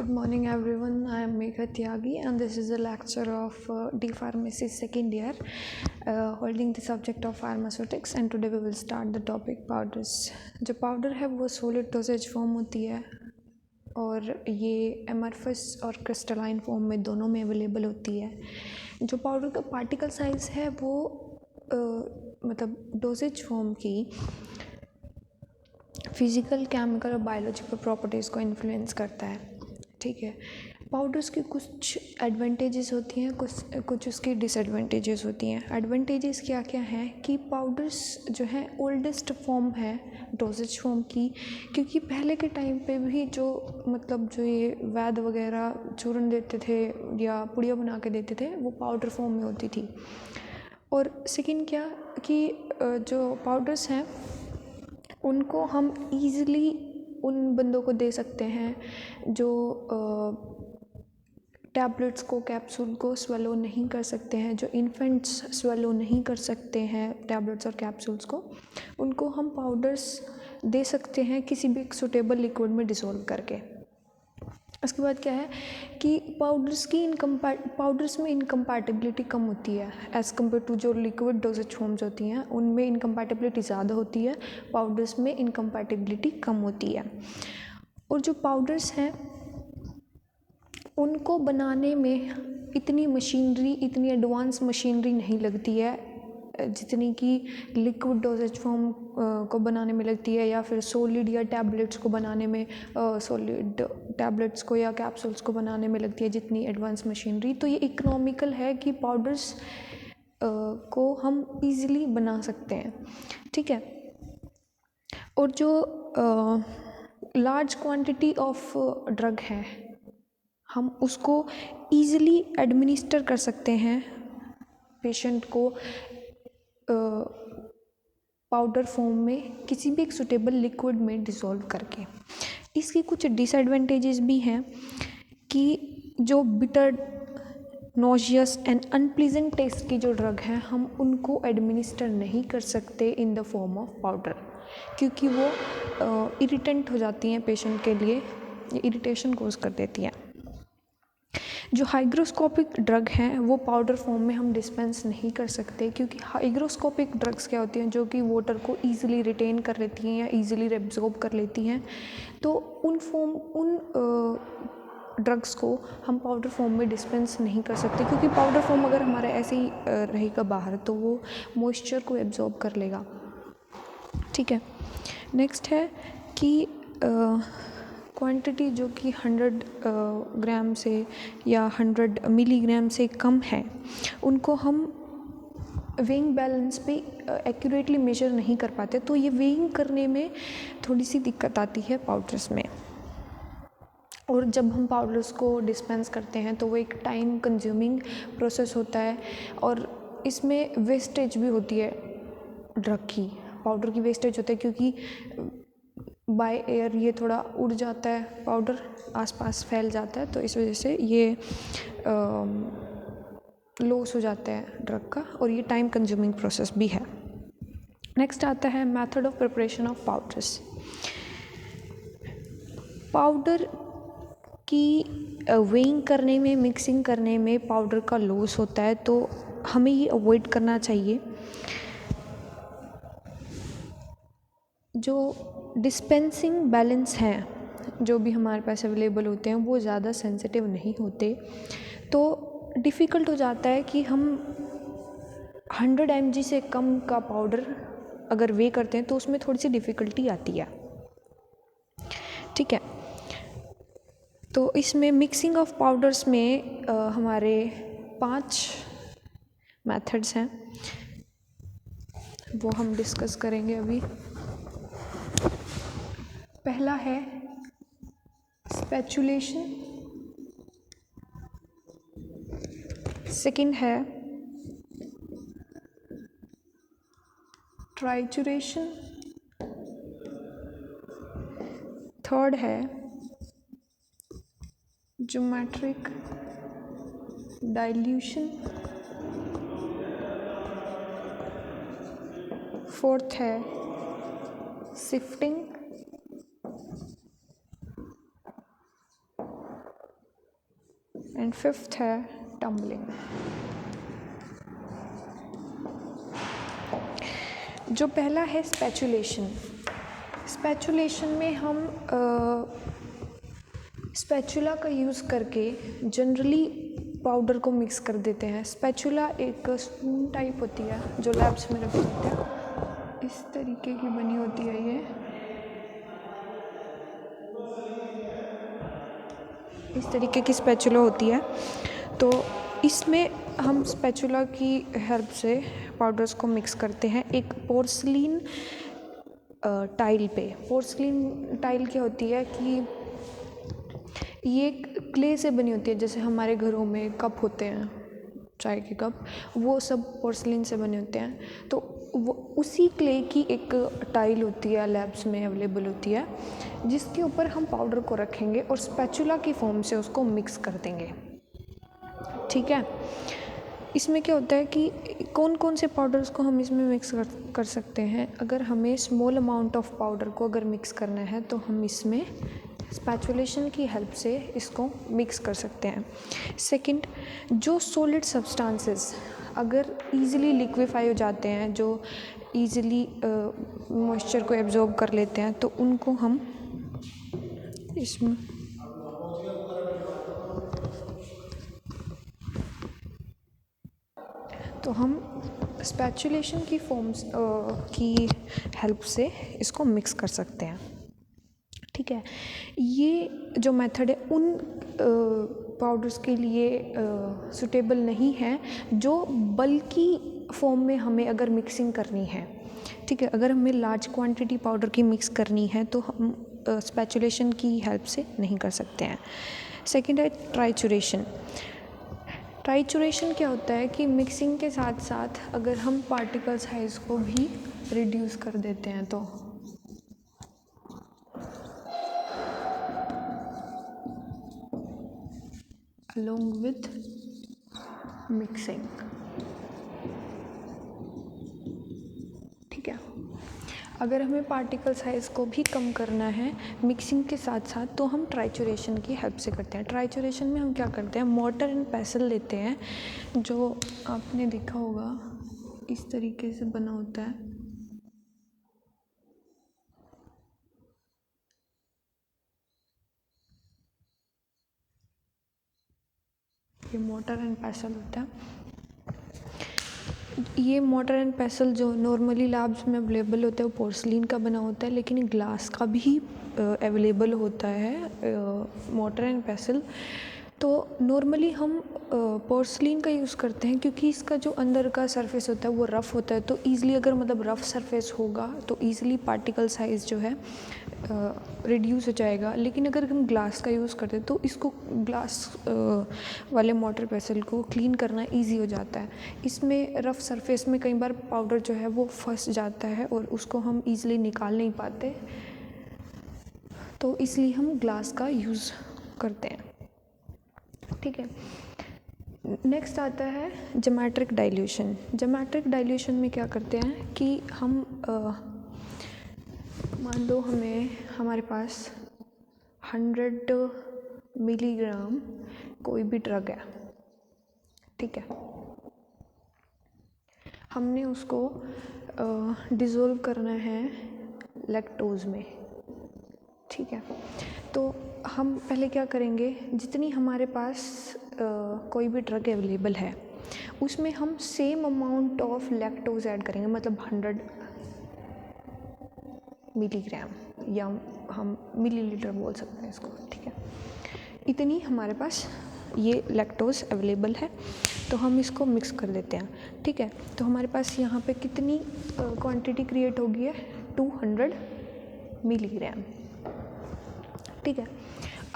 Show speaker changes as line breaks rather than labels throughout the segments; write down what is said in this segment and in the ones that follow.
Good morning everyone, I am Megha Tyagi and this is a lecture of D Pharmacy second year holding the subject of pharmaceutics and today we will start the topic powders। जो powder है वो solid doses form होती है और ये amorphous और crystalline form में दोनों में अवेलेबल होती है। जो पाउडर का पार्टिकल साइज़ है वो मतलब डोजेज फॉर्म की फिज़िकल, केमिकल और बायोलॉजिकल प्रॉपर्टीज़ को इन्फ्लुएंस करता है। ठीक है, पाउडर्स की कुछ एडवांटेजेस होती हैं, कुछ उसकी डिसएडवांटेजेस होती हैं। एडवांटेजेस क्या क्या हैं कि पाउडर्स जो हैं ओल्डेस्ट फॉर्म है डोजेज फॉर्म की, क्योंकि पहले के टाइम पे भी जो ये वैद्य वगैरह चूर्ण देते थे या पुड़िया बना के देते थे वो पाउडर फॉर्म में होती थी। और सेकेंड क्या कि जो पाउडर्स हैं उनको हम ईज़िली उन बंदों को दे सकते हैं जो टैबलेट्स को, कैप्सूल को स्वेलो नहीं कर सकते हैं, जो इन्फेंट्स स्वेलो नहीं कर सकते हैं टैबलेट्स और कैप्सूल्स को, उनको हम पाउडर्स दे सकते हैं किसी भी सूटेबल लिक्विड में डिसॉल्व करके। उसके बाद क्या है कि पाउडर्स में इनकम्पैटिबिलिटी कम होती है एज़ कम्पेयर टू जो लिक्विड डोजेज फॉर्म्स होती हैं, उनमें इनकम्पैटिबिलिटी ज़्यादा होती है, पाउडर्स में इनकम्पैटिबिलिटी कम होती है। और जो पाउडर्स हैं उनको बनाने में इतनी एडवांस मशीनरी नहीं लगती है जितनी कि लिक्विड डोजेज फॉर्म को बनाने में लगती है, या फिर सॉलिड या टैबलेट्स को बनाने में सॉलिड टैबलेट्स को या कैप्सूल्स को बनाने में लगती है जितनी एडवांस मशीनरी। तो ये इकोनॉमिकल है कि पाउडर्स को हम इजीली बना सकते हैं। ठीक है, और जो लार्ज क्वांटिटी ऑफ ड्रग है हम उसको ईज़िली एडमिनिस्टर कर सकते हैं पेशेंट को पाउडर फॉर्म में किसी भी एक सूटेबल लिक्विड में डिसॉल्व करके। इसकी कुछ डिसएडवांटेजेस भी हैं कि जो बिटर, नॉजियस एंड अनप्लीजेंट टेस्ट की जो ड्रग हैं हम उनको एडमिनिस्टर नहीं कर सकते in the form of powder, क्योंकि वो इरिटेंट हो जाती हैं पेशेंट के लिए, इरिटेशन कोज कर देती हैं। जो हाइग्रोस्कोपिक ड्रग हैं वो पाउडर फॉर्म में हम डिस्पेंस नहीं कर सकते, क्योंकि हाइग्रोस्कोपिक ड्रग्स क्या होती हैं जो कि वाटर को ईज़िली रिटेन कर लेती हैं या ईज़िली एब्जॉर्ब कर लेती हैं। तो उन ड्रग्स को हम पाउडर फॉर्म में डिस्पेंस नहीं कर सकते, क्योंकि पाउडर फॉर्म अगर हमारा ऐसे ही रहेगा बाहर तो वो मॉइस्चर को एब्जॉर्ब कर लेगा। ठीक है, नेक्स्ट है कि क्वांटिटी जो कि 100 ग्राम से या 100 मिलीग्राम से कम है उनको हम वेइंग बैलेंस पे एक्यूरेटली मेजर नहीं कर पाते, तो ये वेइंग करने में थोड़ी सी दिक्कत आती है पाउडर्स में। और जब हम पाउडर्स को डिस्पेंस करते हैं तो वो एक टाइम कंज्यूमिंग प्रोसेस होता है और इसमें वेस्टेज भी होती है ड्रग की, पाउडर की वेस्टेज होता है, क्योंकि बाय एयर ये थोड़ा उड़ जाता है, पाउडर आसपास फैल जाता है, तो इस वजह से ये लॉस हो जाता है ड्रग का और ये टाइम कंज्यूमिंग प्रोसेस भी है। नेक्स्ट आता है method of preparation of powders. Powder की वेइंग करने में, मिक्सिंग करने में पाउडर का लॉस होता है, तो हमें ये अवॉइड करना चाहिए। जो डिस्पेंसिंग बैलेंस हैं जो भी हमारे पास अवेलेबल होते हैं वो ज़्यादा सेंसिटिव नहीं होते, तो डिफ़िकल्ट हो जाता है कि हम 100 mg से कम का पाउडर अगर वे करते हैं तो उसमें थोड़ी सी डिफ़िकल्टी आती है। ठीक है, तो इसमें मिक्सिंग ऑफ पाउडर्स में हमारे 5 मेथड्स हैं, वो हम डिस्कस करेंगे अभी। पहला है स्पैचुलेशन, सेकंड है ट्राइचुरेशन, थर्ड है ज्योमेट्रिक डाइल्यूशन, फोर्थ है सिफ्टिंग, एंड फिफ्थ है टम्बलिंग। जो पहला है स्पैचुलेशन। स्पैचुलेशन में हम स्पैचुला का यूज़ करके जनरली पाउडर को मिक्स कर देते हैं। स्पैचुला एक स्पून टाइप होती है जो लैब्स में रखी होती है, इस तरीके की बनी होती है ये, इस तरीके की स्पैचुला होती है। तो इसमें हम स्पैचुला की हेल्प से पाउडर्स को मिक्स करते हैं एक पोर्सलिन टाइल पे। पोर्सलिन टाइल क्या होती है कि ये क्ले से बनी होती है, जैसे हमारे घरों में कप होते हैं, चाय के कप, वो सब पोर्सलिन से बने होते हैं। तो वो उसी क्ले की एक टाइल होती है, लैब्स में अवेलेबल होती है, जिसके ऊपर हम पाउडर को रखेंगे और स्पैचुला की फॉर्म से उसको मिक्स कर देंगे। ठीक है, इसमें क्या होता है कि कौन कौन से पाउडर्स को हम इसमें मिक्स कर सकते हैं। अगर हमें स्मॉल अमाउंट ऑफ पाउडर को अगर मिक्स करना है तो हम इसमें स्पैचुलेशन की हेल्प से इसको मिक्स कर सकते हैं। सेकंड, जो सॉलिड सब्सटेंसेस अगर इजीली लिक्विफाई हो जाते हैं, जो इजीली मॉइस्चर को एब्जॉर्ब कर लेते हैं, तो उनको हम इसमें स्पैचुलेशन की फॉर्म्स की हेल्प से इसको मिक्स कर सकते हैं। ठीक है, ये जो मेथड है उन पाउडर्स के लिए सूटेबल नहीं है जो बल्कि फॉर्म में हमें अगर मिक्सिंग करनी है। ठीक है, अगर हमें लार्ज क्वांटिटी पाउडर की मिक्स करनी है तो हम स्पैचुलेशन की हेल्प से नहीं कर सकते हैं। सेकेंड है ट्राइचुरेशन। ट्राइचुरेशन क्या होता है कि मिक्सिंग के साथ साथ अगर हम पार्टिकल साइज़ को भी रिड्यूस कर देते हैं तो along with mixing। ठीक है, अगर हमें पार्टिकल साइज़ को भी कम करना है मिक्सिंग के साथ साथ तो हम ट्राइचुरेशन की हेल्प से करते हैं। ट्राइचुरेशन में हम क्या करते हैं, मोर्टर एंड पेसल लेते हैं, जो आपने देखा होगा इस तरीके से बना होता है। ये मोटर एंड पेसल होता है। ये मोटर एंड पेसल जो नॉर्मली लैब्स में अवेलेबल होता है वो पोर्सलिन का बना होता है, लेकिन ग्लास का भी अवेलेबल होता है मोटर एंड पेसल। तो नॉर्मली हम पोर्सलिन का यूज़ करते हैं क्योंकि इसका जो अंदर का सरफेस होता है वो रफ़ होता है, तो ईज़िली अगर मतलब रफ़ सरफेस होगा तो ईज़िली पार्टिकल साइज़ जो है रिड्यूस हो जाएगा। लेकिन अगर हम ग्लास का यूज़ करते हैं तो इसको ग्लास वाले मोटर पेसल को क्लीन करना इजी हो जाता है। इसमें रफ़ सरफेस में कई बार पाउडर जो है वो फंस जाता है और उसको हम इजीली निकाल नहीं पाते, तो इसलिए हम ग्लास का यूज़ करते हैं। ठीक है, नेक्स्ट आता है ज्योमेट्रिक डाइल्यूशन। ज्योमेट्रिक डाइल्यूशन में क्या करते हैं कि हम मान लो हमारे पास 100 मिलीग्राम कोई भी ड्रग है। ठीक है, हमने उसको डिज़ोल्व करना है लैक्टोज में। ठीक है, तो हम पहले क्या करेंगे, जितनी हमारे पास कोई भी ड्रग अवेलेबल है उसमें हम same amount of lactose add करेंगे, मतलब 100 मिलीग्राम या हम मिलीलीटर बोल सकते हैं इसको। ठीक है, इतनी हमारे पास ये लैक्टोज अवेलेबल है, तो हम इसको मिक्स कर देते हैं। ठीक है, तो हमारे पास यहाँ पे कितनी क्वांटिटी क्रिएट होगी है, 200 मिलीग्राम। ठीक है,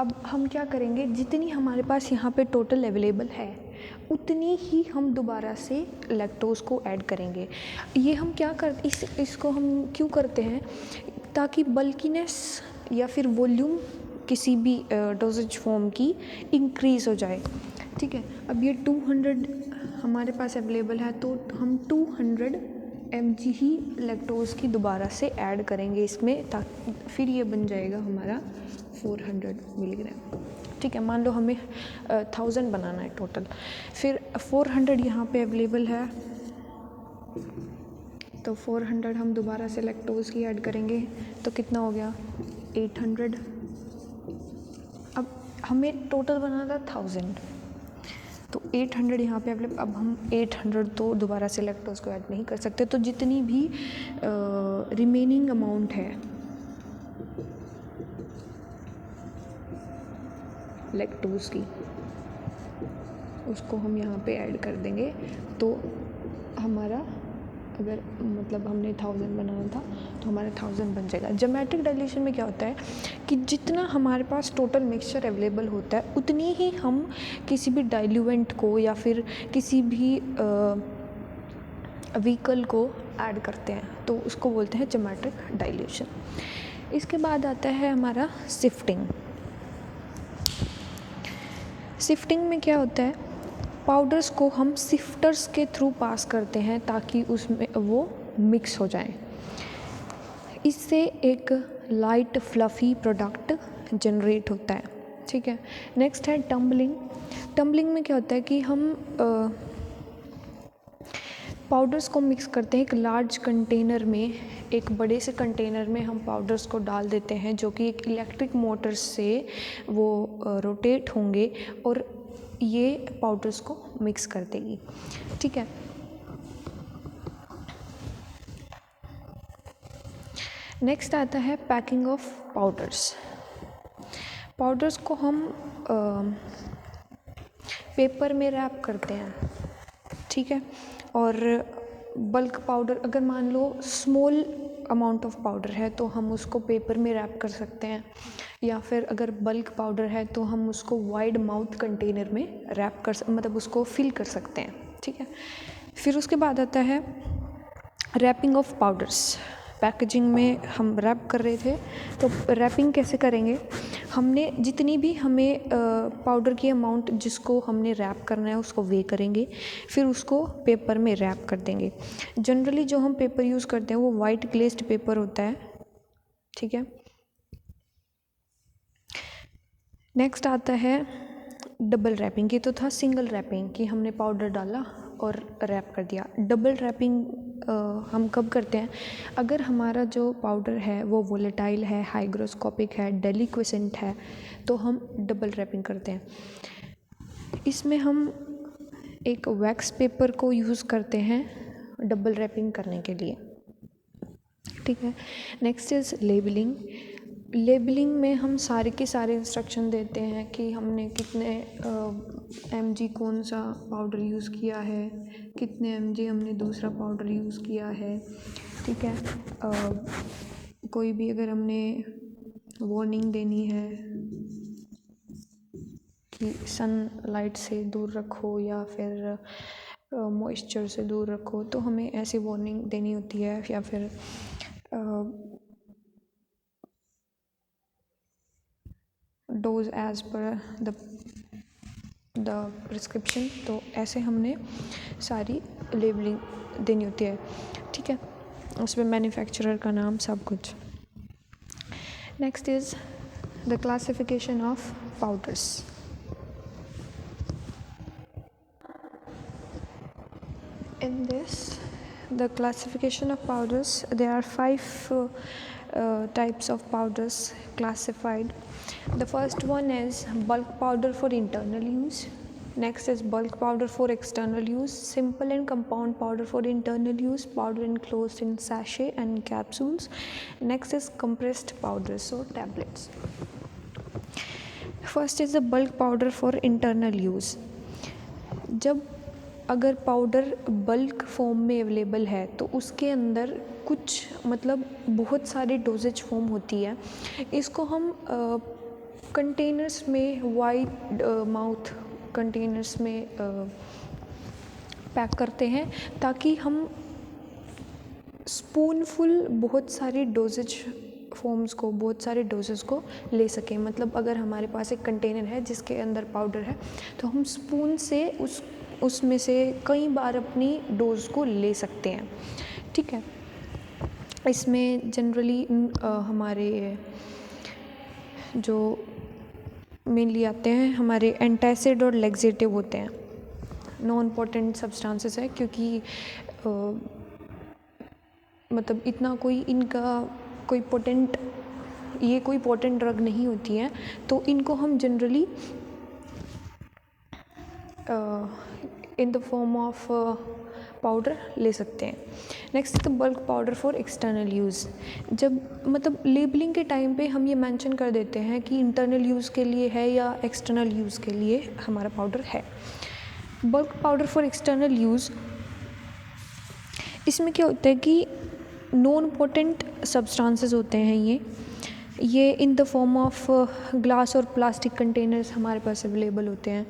अब हम क्या करेंगे, जितनी हमारे पास यहाँ पे टोटल अवेलेबल है उतनी ही हम दोबारा से लैक्टोज को ऐड करेंगे। ये हम क्या करते इसको हम क्यों करते हैं, ताकि बल्कीनेस या फिर वॉल्यूम किसी भी डोजेज फॉर्म की इंक्रीज़ हो जाए। ठीक है, अब ये 200 हमारे पास अवेलेबल है तो हम 200 mg ही लैक्टोज़ की दोबारा से ऐड करेंगे इसमें, ताकि फिर ये बन जाएगा हमारा 400 मिलीग्राम। ठीक है, मान लो हमें 1000 बनाना है टोटल, फिर 400 यहाँ पे अवेलेबल है, तो 400 हम दोबारा से लैक्टोज़ की ऐड करेंगे तो कितना हो गया 800। अब हमें टोटल बनाना था 1000, तो 800 यहाँ पे अवेलेबल। अब हम 800 तो दोबारा से लैक्टोज़ को ऐड नहीं कर सकते, तो जितनी भी रिमेनिंग अमाउंट है लैक्टोज़ की, उसको हम यहाँ पे ऐड कर देंगे। तो हमारा अगर मतलब हमने 1000 बनाना था तो हमारा 1000 बन जाएगा। ज्योमेट्रिक डाइल्यूशन में क्या होता है कि जितना हमारे पास टोटल मिक्सचर अवेलेबल होता है उतनी ही हम किसी भी डाइल्यूएंट को या फिर किसी भी व्हीकल को ऐड करते हैं, तो उसको बोलते हैं ज्योमेट्रिक डाइल्यूशन। इसके बाद आता है हमारा सिफ्टिंग। सिफ्टिंग में क्या होता है, पाउडर्स को हम सिफ्टर्स के थ्रू पास करते हैं ताकि उसमें वो मिक्स हो जाए। इससे एक लाइट फ्लफ़ी प्रोडक्ट जनरेट होता है। ठीक है, नेक्स्ट है टम्बलिंग। टम्बलिंग में क्या होता है कि हम पाउडर्स को मिक्स करते हैं एक लार्ज कंटेनर में, एक बड़े से कंटेनर में हम पाउडर्स को डाल देते हैं, जो कि एक इलेक्ट्रिक मोटर से वो रोटेट होंगे और ये पाउडर्स को मिक्स कर देगी। ठीक है, नेक्स्ट आता है पैकिंग ऑफ पाउडर्स। पाउडर्स को हम पेपर में रैप करते हैं। ठीक है, और बल्क पाउडर, अगर मान लो स्मॉल अमाउंट ऑफ पाउडर है तो हम उसको पेपर में रैप कर सकते हैं, या फिर अगर बल्क पाउडर है तो हम उसको वाइड माउथ कंटेनर में रैप मतलब उसको फिल कर सकते हैं। ठीक है, फिर उसके बाद आता है रैपिंग ऑफ पाउडर्स। पैकेजिंग में हम रैप कर रहे थे, तो रैपिंग कैसे करेंगे, हमने जितनी भी हमें पाउडर की अमाउंट जिसको हमने रैप करना है उसको वे करेंगे, फिर उसको पेपर में रैप कर देंगे। जनरली जो हम पेपर यूज़ करते हैं वो वाइट ग्लेज्ड पेपर होता है। ठीक है, नेक्स्ट आता है डबल रैपिंग। ये तो था सिंगल रैपिंग कि हमने पाउडर डाला और रैप कर दिया। डबल रैपिंग हम कब करते हैं, अगर हमारा जो पाउडर है वो वोलेटाइल है, हाइग्रोस्कोपिक है, डेलिक्वेसेंट है, तो हम डबल रैपिंग करते हैं। इसमें हम एक वैक्स पेपर को यूज़ करते हैं डबल रैपिंग करने के लिए। ठीक है, नेक्स्ट इज़ लेबलिंग। लेबलिंग में हम सारे के सारे इंस्ट्रक्शन देते हैं कि हमने कितने mg कौन सा पाउडर यूज़ किया है, कितने mg हमने दूसरा पाउडर यूज़ किया है। ठीक है, कोई भी अगर हमने वार्निंग देनी है कि सनलाइट से दूर रखो या फिर मॉइस्चर से दूर रखो, तो हमें ऐसी वार्निंग देनी होती है, या फिर dose as per the prescription. तो ऐसे हमने सारी लेबलिंग देनी होती है। ठीक है, उसमें मैन्युफैक्चरर का नाम सब कुछ। Next is the classification of powders. In this, the classification of powders, there are 5 types of powders classified. The first one is bulk powder for internal use. Next is bulk powder for external use, simple and compound powder for internal use, powder enclosed in sachet and capsules. Next is compressed powders or tablets. First is the bulk powder for internal use. जब अगर powder bulk form में available है तो उसके अंदर कुछ मतलब बहुत सारी डोजेज फॉर्म होती है। इसको हम कंटेनर्स में, वाइड माउथ कंटेनर्स में पैक करते हैं ताकि हम स्पूनफुल बहुत सारी डोजेज फॉर्म्स को, बहुत सारे डोजेस को ले सकें। मतलब अगर हमारे पास एक कंटेनर है जिसके अंदर पाउडर है तो हम स्पून से उसमें से कई बार अपनी डोज को ले सकते हैं। ठीक है। इसमें जनरली हमारे जो मेनली आते हैं हमारे एंटासिड और लेक्सेटिव होते हैं, नॉन पोटेंट सब्सटेंसेस है, क्योंकि मतलब इतना कोई इनका कोई पोटेंट, ये कोई पोटेंट ड्रग नहीं होती है, तो इनको हम generally in the form of powder ले सकते हैं। Next the bulk powder for external use. जब मतलब लेबलिंग के टाइम पे हम ये मेंशन कर देते हैं कि इंटरनल यूज़ के लिए है या एक्सटर्नल यूज़ के लिए हमारा पाउडर है। Bulk powder for external use, इसमें क्या होता है कि नॉन पोटेंट सब्सटेंसेस होते हैं ये in the form of glass और प्लास्टिक कंटेनर्स हमारे पास अवेलेबल होते हैं।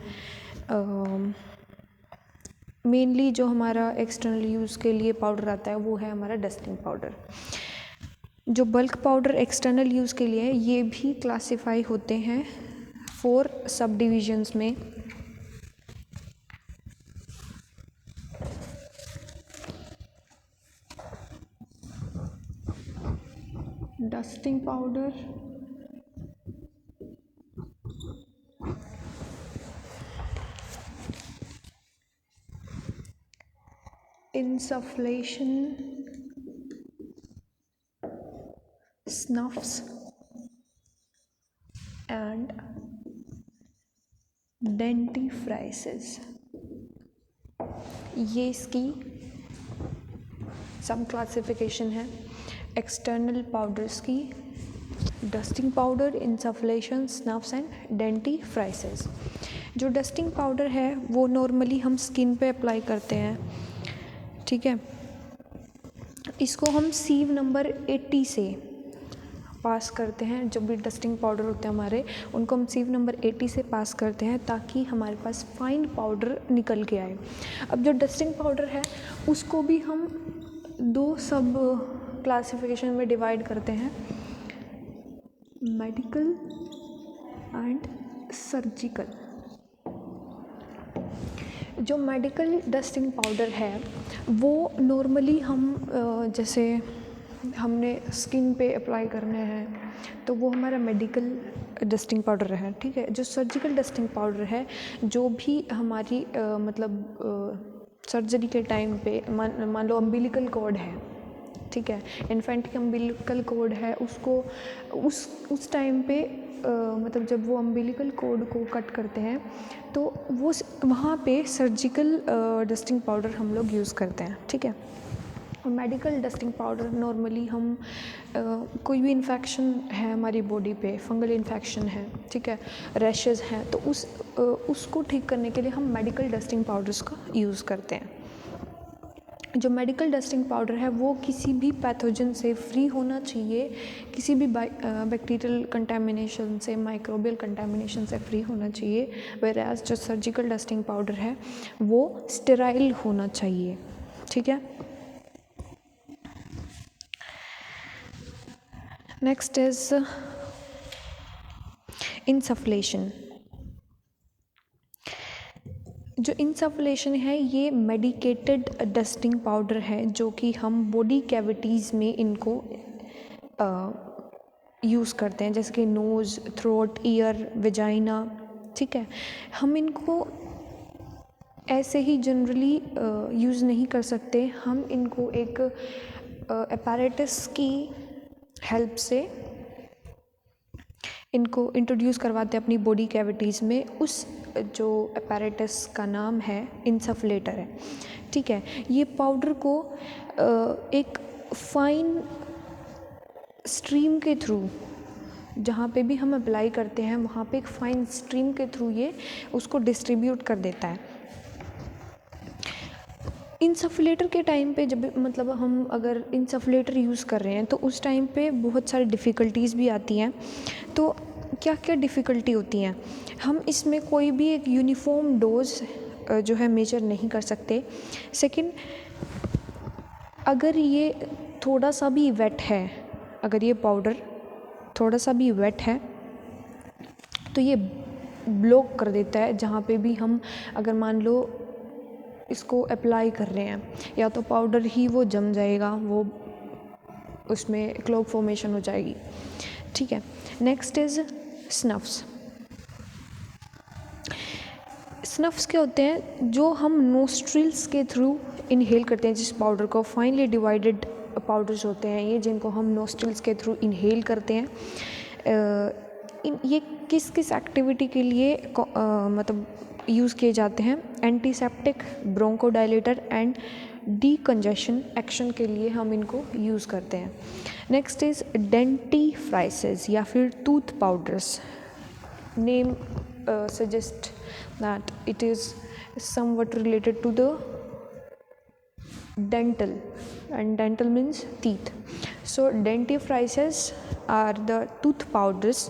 मेनली जो हमारा एक्सटर्नल यूज़ के लिए पाउडर आता है वो है हमारा डस्टिंग पाउडर। जो बल्क पाउडर एक्सटर्नल यूज़ के लिए है ये भी क्लासिफाई होते हैं 4 सब डिविजन्स में। Dusting powder, insufflation, snuffs and dentifrices, ये इसकी सब क्लासिफिकेशन है एक्सटर्नल पाउडर्स की। Dusting powder, insufflation, snuffs and dentifrices. जो डस्टिंग पाउडर है वो नॉर्मली हम स्किन पे अप्लाई करते हैं, ठीक है। इसको हम सीव नंबर 80 से पास करते हैं। जब भी डस्टिंग पाउडर होते हैं हमारे, उनको हम सीव नंबर 80 से पास करते हैं ताकि हमारे पास फाइन पाउडर निकल के आए। अब जो डस्टिंग पाउडर है उसको भी हम 2 सब क्लासिफिकेशन में डिवाइड करते हैं, मेडिकल एंड सर्जिकल। जो मेडिकल डस्टिंग पाउडर है वो नॉर्मली हम जैसे हमने स्किन पे अप्लाई करने हैं तो वो हमारा मेडिकल डस्टिंग पाउडर है, ठीक है। जो सर्जिकल डस्टिंग पाउडर है, जो भी हमारी मतलब सर्जरी के टाइम पे मान लो अम्बिलिकल कॉर्ड है, ठीक है, इन्फेंट की अम्बिलिकल कॉर्ड है, उसको उस टाइम पे मतलब जब वो अम्बिलिकल कॉर्ड को कट करते हैं तो वो वहाँ पे सर्जिकल डस्टिंग पाउडर हम लोग यूज़ करते हैं, ठीक है। और मेडिकल डस्टिंग पाउडर नॉर्मली हम कोई भी इन्फेक्शन है हमारी बॉडी पे, फंगल इन्फेक्शन है, ठीक है, रैशेस हैं, तो उसको ठीक करने के लिए हम मेडिकल डस्टिंग पाउडर्स का यूज़ करते हैं। जो मेडिकल डस्टिंग पाउडर है वो किसी भी पैथोजन से फ्री होना चाहिए, किसी भी बैक्टीरियल कंटेमिनेशन से, माइक्रोबियल कंटेमिनेशन से फ्री होना चाहिए। वेयरएज जो सर्जिकल डस्टिंग पाउडर है वो स्टेराइल होना चाहिए, ठीक है। Next is insufflation. जो इंसफ्लेशन है ये मेडिकेटेड डस्टिंग पाउडर है जो कि हम बॉडी कैविटीज़ में इनको यूज़ करते हैं, जैसे कि नोज़, थ्रोट, ईयर, वेजाइना, ठीक है। हम इनको ऐसे ही जनरली यूज़ नहीं कर सकते, हम इनको एक अपैरेटस की हेल्प से इनको इंट्रोड्यूस करवाते हैं अपनी बॉडी कैविटीज़ में। उस जो अपैरेटस का नाम है इंसफ्लेटर है, ठीक है। ये पाउडर को एक फाइन स्ट्रीम के थ्रू, जहाँ पे भी हम अप्लाई करते हैं वहाँ पे एक फाइन स्ट्रीम के थ्रू ये उसको डिस्ट्रीब्यूट कर देता है। इंसफ्लेटर के टाइम पे जब मतलब हम अगर इंसफ्लेटर यूज़ कर रहे हैं तो उस टाइम पे बहुत सारी डिफ़िकल्टीज़ भी आती हैं। तो क्या क्या डिफ़िकल्टी होती हैं, हम इसमें कोई भी एक यूनिफॉर्म डोज जो है मेजर नहीं कर सकते। सेकंड, अगर ये थोड़ा सा भी वेट है, अगर ये पाउडर थोड़ा सा भी वेट है तो ये ब्लॉक कर देता है। जहाँ पे भी हम अगर मान लो इसको अप्लाई कर रहे हैं, या तो पाउडर ही वो जम जाएगा, वो उसमें क्लॉग फॉर्मेशन हो जाएगी। ठीक है, नेक्स्ट इज़ स्नफ्स। स्नफ्स क्या होते हैं, जो हम नोस्ट्रिल्स के थ्रू इनहेल करते हैं, जिस पाउडर को फाइनली डिवाइडेड पाउडर्स होते हैं ये, जिनको हम नोस्ट्रिल्स के थ्रू इनहेल करते हैं। ये किस किस एक्टिविटी के लिए मतलब यूज़ किए जाते हैं? Antiseptic, bronchodilator and decongestion action के लिए हम इनको यूज़ करते हैं। नेक्स्ट इज़ डेंटिफ्राइसेस या फिर tooth powders. Name suggest that it is somewhat related to the dental, and dental means teeth. So dentifrices are the tooth powders.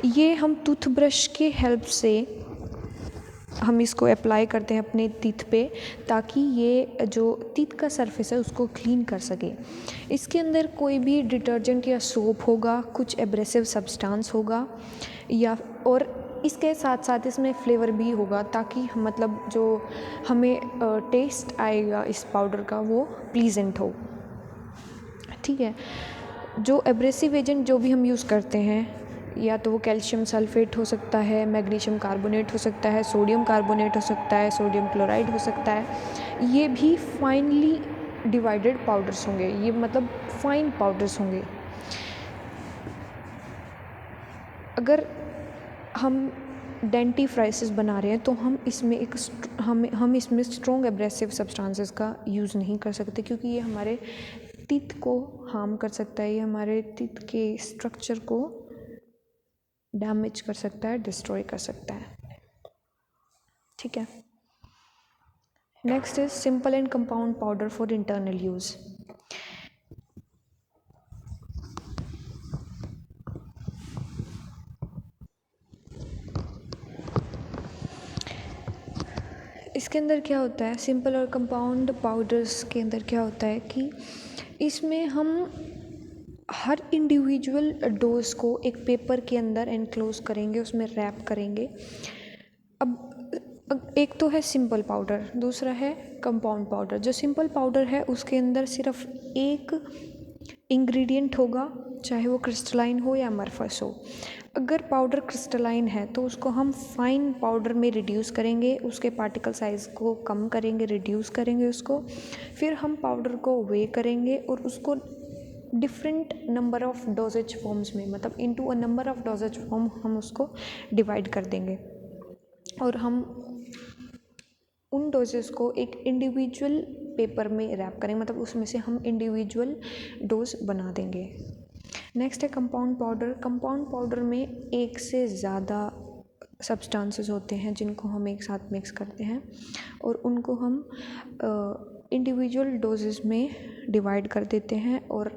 ये हम टूथब्रश के हेल्प से हम इसको अप्लाई करते हैं अपने टीथ पे, ताकि ये जो टीथ का सरफेस है उसको क्लीन कर सके। इसके अंदर कोई भी डिटर्जेंट या सोप होगा, कुछ एब्रेसिव सब्सटेंस होगा, या और इसके साथ साथ इसमें फ्लेवर भी होगा, ताकि मतलब जो हमें टेस्ट आएगा इस पाउडर का वो प्लीजेंट हो। ठीक है, जो एब्रेसिव एजेंट जो भी हम यूज़ करते हैं, या तो वो कैल्शियम सल्फेट हो सकता है, मैग्नीशियम कार्बोनेट हो सकता है, सोडियम कार्बोनेट हो सकता है, सोडियम क्लोराइड हो सकता है, ये भी फाइनली डिवाइडेड पाउडर्स होंगे, ये मतलब फाइन पाउडर्स होंगे। अगर हम डेंटिफ्राइसेस बना रहे हैं तो हम इसमें स्ट्रॉन्ग एब्रेसिव सब्सटेंसेस का यूज़ नहीं कर सकते, क्योंकि ये हमारे टीथ को हार्म कर सकता है, ये हमारे टीथ के स्ट्रक्चर को डैमेज कर सकता है, डिस्ट्रॉय कर सकता है। ठीक है, next is simple and compound powder for internal use. इसके अंदर क्या होता है, सिंपल और कंपाउंड पाउडर्स के अंदर क्या होता है कि इसमें हम हर इंडिविजुअल डोज को एक पेपर के अंदर एनक्लोज करेंगे, उसमें रैप करेंगे। अब एक तो है सिंपल पाउडर, दूसरा है कंपाउंड पाउडर। जो सिंपल पाउडर है उसके अंदर सिर्फ एक इंग्रेडिएंट होगा, चाहे वो क्रिस्टलाइन हो या अमरफस हो। अगर पाउडर क्रिस्टलाइन है तो उसको हम फाइन पाउडर में रिड्यूस करेंगे, उसके पार्टिकल साइज़ को कम करेंगे, रिड्यूस करेंगे उसको, फिर हम पाउडर को वे करेंगे और उसको different number of dosage forms में, मतलब into a number of dosage form हम उसको डिवाइड कर देंगे, और हम उन डोजेस को एक इंडिविजुअल पेपर में रैप करेंगे, मतलब उसमें से हम इंडिविजुअल डोज बना देंगे। नेक्स्ट है कंपाउंड पाउडर। कंपाउंड पाउडर में एक से ज़्यादा सब्सटेंसेस होते हैं जिनको हम एक साथ मिक्स करते हैं और उनको हम इंडिविजुअल डोजेस में डिवाइड कर देते हैं और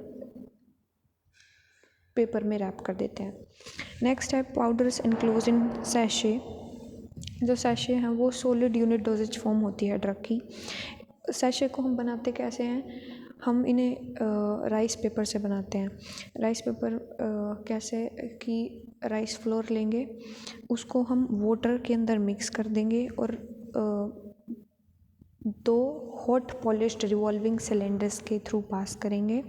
पेपर में रैप कर देते हैं। नेक्स्ट है पाउडर्स एनक्लोज इन सैशे। जो सैशे हैं वो सॉलिड यूनिट डोजेज फॉर्म होती है ड्रग की। सैशे को हम बनाते कैसे हैं, हम इन्हें राइस पेपर से बनाते हैं। राइस पेपर कैसे कि राइस फ्लोर लेंगे, उसको हम वाटर के अंदर मिक्स कर देंगे और दो हॉट पॉलिश्ड रिवॉल्विंग सिलेंडर्स के थ्रू पास करेंगे,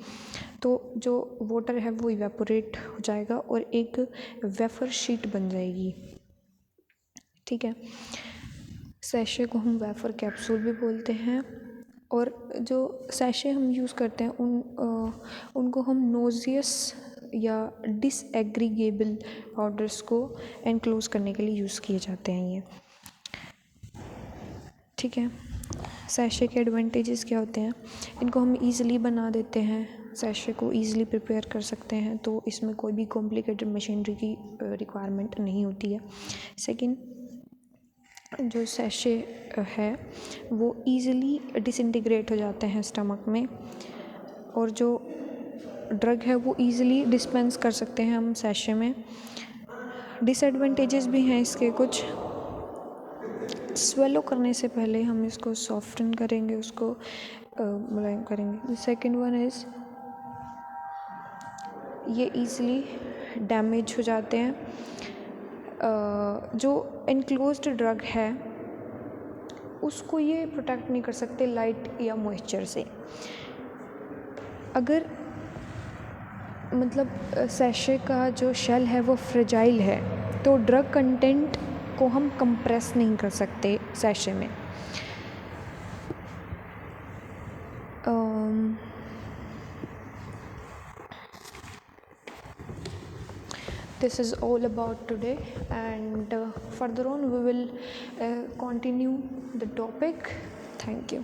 तो जो वाटर है वो इवेपोरेट हो जाएगा और एक वेफर शीट बन जाएगी। ठीक है, सैशे को हम वेफर कैप्सूल भी बोलते हैं। और जो सैशे हम यूज़ करते हैं उनको हम नोजियस या डिसएग्रीगेबल पाउडर्स को एनक्लोज करने के लिए यूज़ किए जाते हैं ये। ठीक है, सैशे के एडवांटेजेस क्या होते हैं, इनको हम ईज़िली बना देते हैं, सैशे को ईज़िली प्रिपेयर कर सकते हैं, तो इसमें कोई भी कॉम्प्लिकेटेड मशीनरी की रिक्वायरमेंट नहीं होती है। सेकंड, जो सैशे है वो ईज़िली डिसइंटीग्रेट हो जाते हैं स्टमक में, और जो ड्रग है वो ईज़िली डिस्पेंस कर सकते हैं हम सैशे में। डिसएडवांटेजेस भी हैं इसके कुछ, स्वेलो करने से पहले हम इसको सॉफ्टन करेंगे, उसको मुलायम करेंगे। सेकेंड वन इज़ ये ईज़िली डैमेज हो जाते हैं। जो एनक्लोज्ड ड्रग है उसको ये प्रोटेक्ट नहीं कर सकते लाइट या मॉइस्चर से। अगर मतलब सैशे का जो शेल है वो फ्रेजाइल है तो ड्रग कंटेंट को हम कंप्रेस नहीं कर सकते सैशे में। This is all about today, and further on we will continue the topic. Thank you.